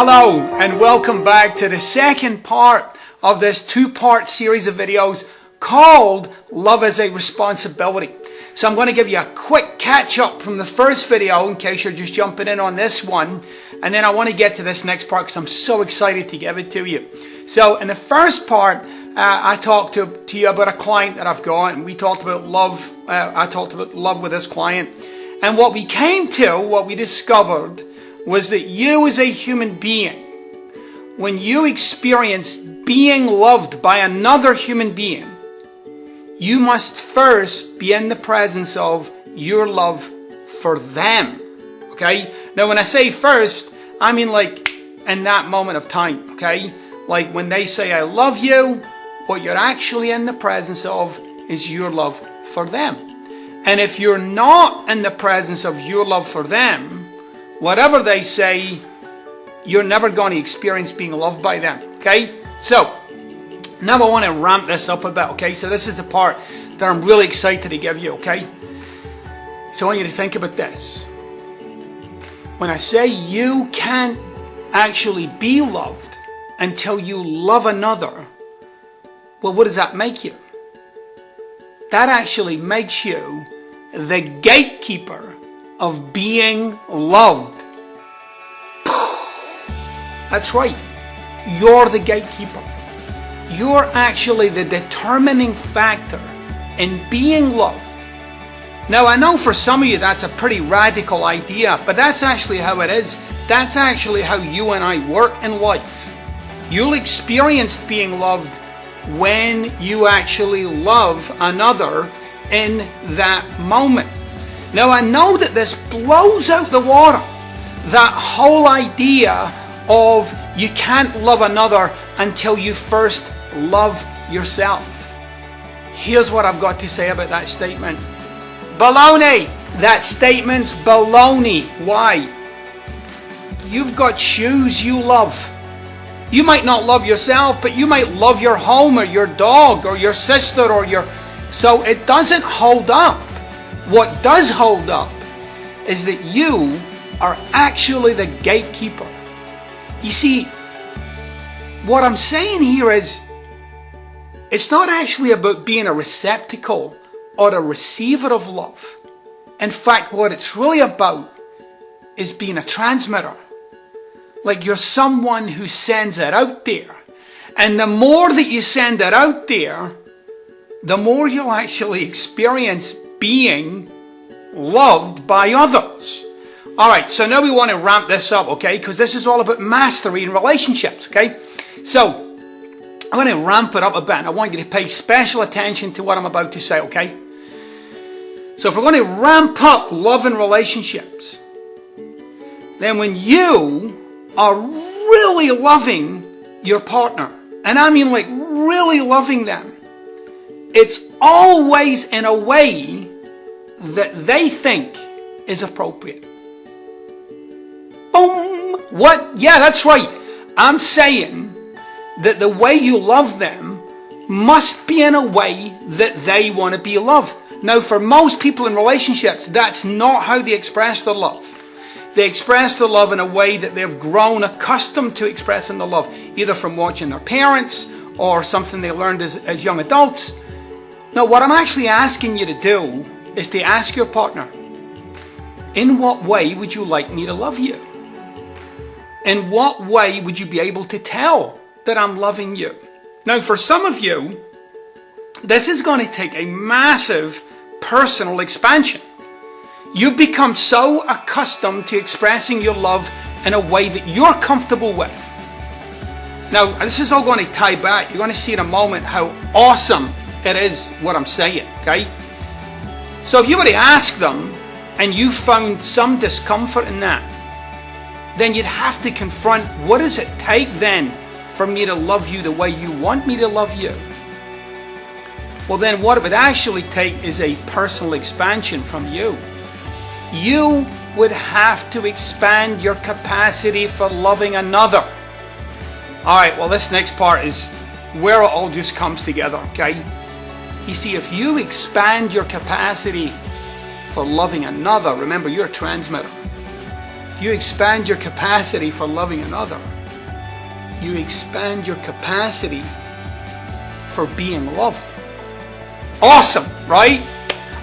Hello and welcome back to the second part of this two-part series of videos called Love as a Responsibility. So I'm going to give you a quick catch-up from the first video in case you're just jumping in on this one, and then I want to get to this next part because I'm so excited to give it to you. So in the first part, I talked to you about a client that I've got, and we talked about love. I talked about love with this client, and what we discovered was that you as a human being, when you experience being loved by another human being, you must first be in the presence of your love for them. Okay? Now when I say first, I mean like in that moment of time. Okay? Like when they say I love you, what you're actually in the presence of is your love for them. And if you're not in the presence of your love for them, whatever they say, you're never going to experience being loved by them. Okay? So, now I want to ramp this up a bit. Okay? So this is the part that I'm really excited to give you. Okay? So I want you to think about this. When I say you can't actually be loved until you love another, well, what does that make you? That actually makes you the gatekeeper of being loved. That's right. You're the gatekeeper. You're actually the determining factor in being loved. Now, I know for some of you that's a pretty radical idea, but that's actually how it is. That's actually how you and I work in life. You'll experience being loved when you actually love another in that moment. Now I know that this blows out the water, that whole idea of you can't love another until you first love yourself. Here's what I've got to say about that statement. Baloney! That statement's baloney. Why? You've got shoes you love. You might not love yourself, but you might love your home or your dog or your sister or your... So it doesn't hold up. What does hold up is that you are actually the gatekeeper. You see, what I'm saying here is, it's not actually about being a receptacle or a receiver of love. In fact, what it's really about is being a transmitter. Like you're someone who sends it out there. And the more that you send it out there, the more you'll actually experience being loved by others. Alright, so now we want to ramp this up, okay? Because this is all about mastery in relationships, okay? So, I'm going to ramp it up a bit, and I want you to pay special attention to what I'm about to say, okay? So if we're going to ramp up love in relationships, then when you are really loving your partner, and I mean like really loving them, it's always in a way that they think is appropriate. Boom! What? Yeah, that's right. I'm saying that the way you love them must be in a way that they want to be loved. Now, for most people in relationships, that's not how they express their love. They express the love in a way that they've grown accustomed to expressing the love, either from watching their parents or something they learned as young adults. Now, what I'm actually asking you to do is to ask your partner, in what way would you like me to love you? In what way would you be able to tell that I'm loving you? Now, for some of you, this is going to take a massive personal expansion. You've become so accustomed to expressing your love in a way that you're comfortable with. Now, this is all going to tie back. You're going to see in a moment how awesome it is what I'm saying, okay? So if you were to ask them and you found some discomfort in that, then you'd have to confront, what does it take then for me to love you the way you want me to love you? Well then what it would actually take is a personal expansion from you. You would have to expand your capacity for loving another. Alright, well this next part is where it all just comes together, okay? You see, if you expand your capacity for loving another, remember you're a transmitter. If you expand your capacity for loving another, you expand your capacity for being loved. Awesome, right?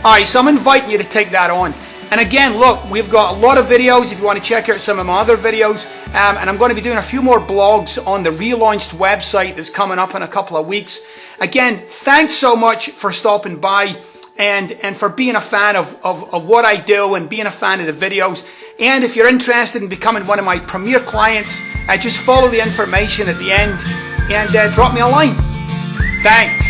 All right, so I'm inviting you to take that on. And again, look, we've got a lot of videos if you want to check out some of my other videos. And I'm going to be doing a few more blogs on the relaunched website that's coming up in a couple of weeks. Again, thanks so much for stopping by and for being a fan of what I do and being a fan of the videos. And if you're interested in becoming one of my premier clients, just follow the information at the end and drop me a line. Thanks.